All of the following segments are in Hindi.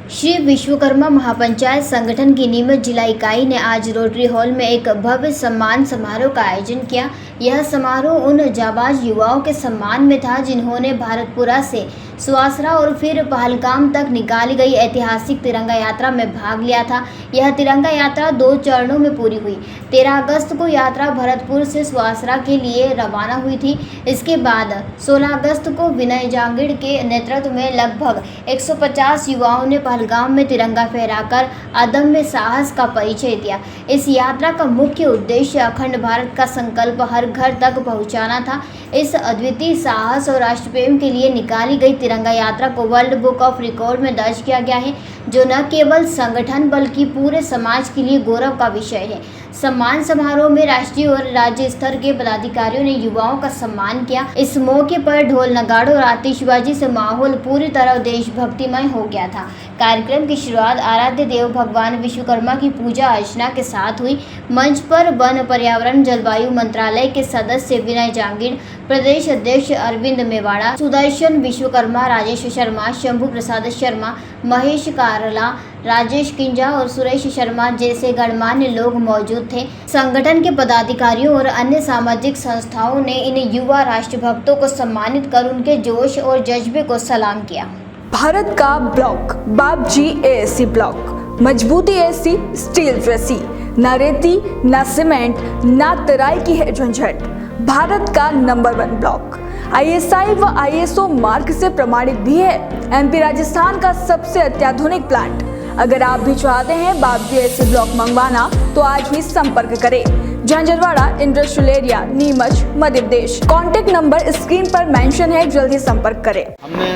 श्री विश्वकर्मा महापंचायत संगठन की नीमच जिला इकाई ने आज रोटरी हॉल में एक भव्य सम्मान समारोह का आयोजन किया। यह समारोह उन जाबाज युवाओं के सम्मान में था जिन्होंने भारतपुरा से सुवासरा और फिर पहलगाम तक निकाली गई ऐतिहासिक तिरंगा यात्रा में भाग लिया था। यह तिरंगा यात्रा 2 चरणों में पूरी हुई। 13 अगस्त को यात्रा भरतपुर से सुवासरा के लिए रवाना हुई थी। इसके बाद 16 अगस्त को विनय जांगिड़ के नेतृत्व में लगभग 150 युवाओं ने पहलगाम में तिरंगा फहराकर अदम्य साहस का परिचय दिया। इस यात्रा का मुख्य उद्देश्य अखंड भारत का संकल्प हर घर तक पहुंचाना था। इस अद्वितीय साहस और राष्ट्रप्रेम के लिए निकाली गई तिरंगा यात्रा को वर्ल्ड बुक ऑफ रिकॉर्ड में दर्ज किया गया है, जो न केवल संगठन बल्कि पूरे समाज के लिए गौरव का विषय है। सम्मान समारोह में राष्ट्रीय और राज्य स्तर के पदाधिकारियों ने युवाओं का सम्मान किया। इस मौके पर ढोल नगाड़ों और आतिशबाजी से माहौल पूरी तरह देशभक्तिमय हो गया था। कार्यक्रम की शुरुआत आराध्य देव भगवान विश्वकर्मा की पूजा अर्चना के साथ हुई। मंच पर वन पर्यावरण जलवायु मंत्रालय के सदस्य विनय जांगिड़, प्रदेश अध्यक्ष अरविंद मेवाड़ा, सुदर्शन विश्वकर्मा, राजेश शर्मा, शंभू प्रसाद शर्मा, महेश कारला, राजेश किंजा और सुरेश शर्मा जैसे गणमान्य लोग मौजूद थे। संगठन के पदाधिकारियों और अन्य सामाजिक संस्थाओं ने इन युवा राष्ट्रभक्तों को सम्मानित कर उनके जोश और जज्बे को सलाम किया। भारत का ब्लॉक बाबजी एएससी ब्लॉक, मजबूती ऐसी स्टील जैसी, न रेती न सीमेंट न तराई की है झंझट। भारत का नंबर 1 ब्लॉक ISI व ISO मार्क से प्रमाणित भी है। MP राजस्थान का सबसे अत्याधुनिक प्लांट। अगर आप भी चाहते हैं बाबजी एएससी ब्लॉक मंगवाना तो आज ही संपर्क करें। Jhanjharwada industrial area, Neemuch, Madhya Pradesh. Contact number screen पर मेंशन है, जल्दी संपर्क करें। हमने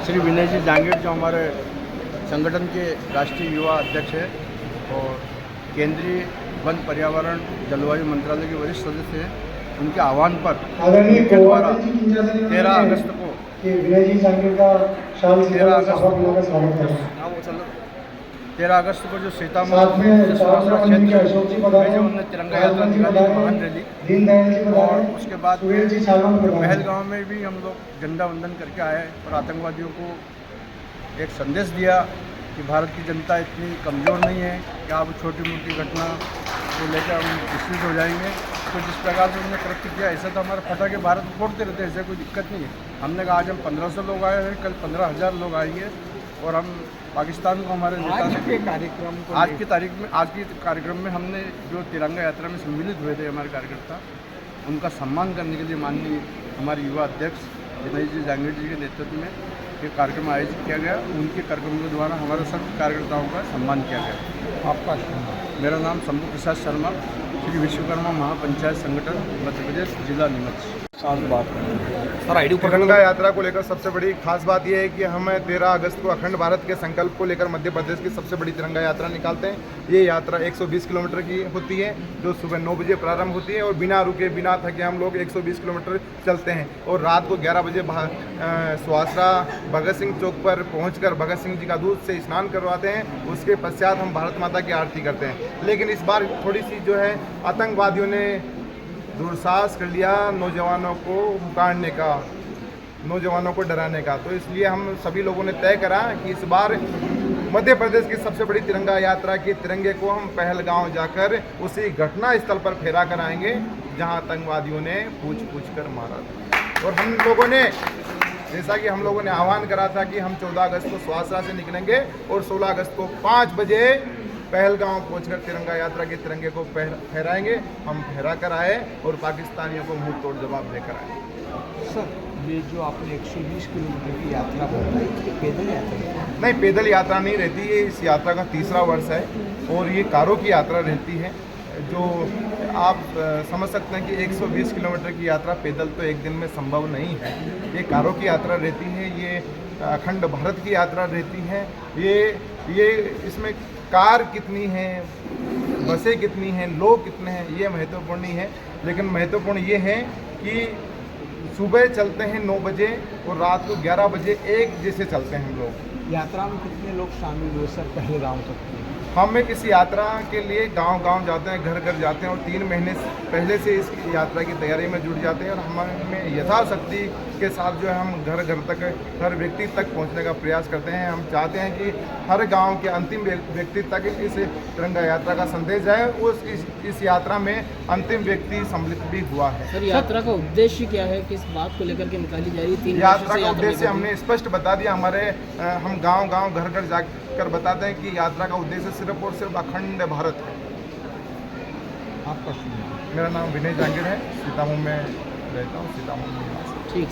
श्री विनय जी जांगिड़ जो हमारे संगठन के राष्ट्रीय युवा अध्यक्ष हैं और केंद्रीय वन पर्यावरण जलवायु मंत्रालय के वरिष्ठ सदस्य हैं, उनके आह्वान पर उनके द्वारा 13 अगस्त को 13 अगस्त को जो सीतामढ़ी से सुवासरा क्षेत्र में जो उन्होंने तिरंगा यात्रा निकाली, महान रैली, और उसके बाद पहलगाम में भी हम लोग झंडा वंदन करके आए और आतंकवादियों को एक संदेश दिया कि भारत की जनता इतनी कमज़ोर नहीं है कि आप छोटी मोटी घटना को लेकर हम विस्तृत हो जाएंगे। तो जिस प्रकार से उन्होंने तरक्की किया, ऐसा तो हमारा पता कि भारत फोड़ते रहते हैं, ऐसे कोई दिक्कत नहीं है। हमने कहा आज हम 1500 लोग आए हैं, कल 15,000 लोग आएंगे और हम पाकिस्तान को हमारे नेता ने आज की कार्यक्रम में हमने जो तिरंगा यात्रा में सम्मिलित हुए थे हमारे कार्यकर्ता, उनका सम्मान करने के लिए माननीय हमारे युवा अध्यक्ष विनय जी जांगिड़ जी के नेतृत्व में ये कार्यक्रम आयोजित किया गया। उनके कार्यक्रम के द्वारा हमारे सभी कार्यकर्ताओं का सम्मान किया गया। आपका मेरा नाम शंभू प्रसाद शर्मा, श्री विश्वकर्मा महापंचायत संगठन, मध्य प्रदेश, जिला नीमच। तिरंगा यात्रा को लेकर सबसे बड़ी खास बात यह है कि हम 13 अगस्त को अखंड भारत के संकल्प को लेकर मध्य प्रदेश की सबसे बड़ी तिरंगा यात्रा निकालते हैं। ये यात्रा 120 किलोमीटर की होती है, जो सुबह 9 बजे प्रारंभ होती है और बिना रुके बिना थके हम लोग 120 किलोमीटर चलते हैं और रात को 11 बजे सुवासरा भगत सिंह चौक पर पहुंचकर भगत सिंह जी का दूध से स्नान करवाते हैं। उसके पश्चात हम भारत माता की आरती करते हैं। लेकिन इस बार थोड़ी सी जो है आतंकवादियों ने दुस्साहस कर लिया नौजवानों को उकाड़ने का, नौजवानों को डराने का। तो इसलिए हम सभी लोगों ने तय करा कि इस बार मध्य प्रदेश की सबसे बड़ी तिरंगा यात्रा के तिरंगे को हम पहलगांव जाकर उसी घटना स्थल पर फहरा कर आएंगे जहां आतंकवादियों ने पूछ कर मारा था। और हम लोगों ने, जैसा कि हम लोगों ने आह्वान करा था कि हम 14 अगस्त को सुवासरा से निकलेंगे और 16 अगस्त को 5 बजे पहलगांव पहुंचकर तिरंगा यात्रा के तिरंगे को फहराएंगे। हम फहरा कर आए और पाकिस्तानियों को मुंह तोड़ जवाब देकर आए। सर, ये जो आपने 120 किलोमीटर की यात्रा बताई, पैदल यात्रा? नहीं, पैदल यात्रा नहीं रहती है। इस यात्रा का 3रा वर्ष है और ये कारों की यात्रा रहती है। जो आप समझ सकते हैं कि 120 किलोमीटर की यात्रा पैदल तो एक दिन में संभव नहीं है। ये कारों की यात्रा रहती है, ये अखंड भारत की यात्रा रहती है। ये इसमें कार कितनी हैं, बसें कितनी हैं, लोग कितने हैं, ये महत्वपूर्ण नहीं है। लेकिन महत्वपूर्ण ये है कि सुबह चलते हैं 9 बजे और रात को 11 बजे एक जैसे चलते हैं हम लोग। यात्रा में कितने लोग शामिल हुए सर पहलगाम तक? हम इस यात्रा के लिए गांव-गांव जाते हैं, घर-घर जाते हैं और 3 महीने पहले से इस यात्रा की तैयारी में जुट जाते हैं और हमें यथाशक्ति के साथ जो है हम घर-घर तक, हर व्यक्ति तक पहुंचने का प्रयास करते हैं। हम चाहते हैं कि हर गांव के अंतिम व्यक्ति तक इस तिरंगा यात्रा का संदेश जाए। इस यात्रा में अंतिम व्यक्ति सम्मिलित भी हुआ है। सर, यात्रा का उद्देश्य क्या है, किस बात को लेकर के निकाली जा रही है? 3 यात्रा का उद्देश्य हमने स्पष्ट बता दिया। हम गांव-गांव, घर-घर जाकर बताते हैं कि यात्रा का उद्देश्य सिर्फ और सिर्फ अखंड भारत है। आपका शुभ नाम? मेरा नाम विनय जांगीर है, सीतामऊ में रहता हूँ, सीतामऊ में। ठीक।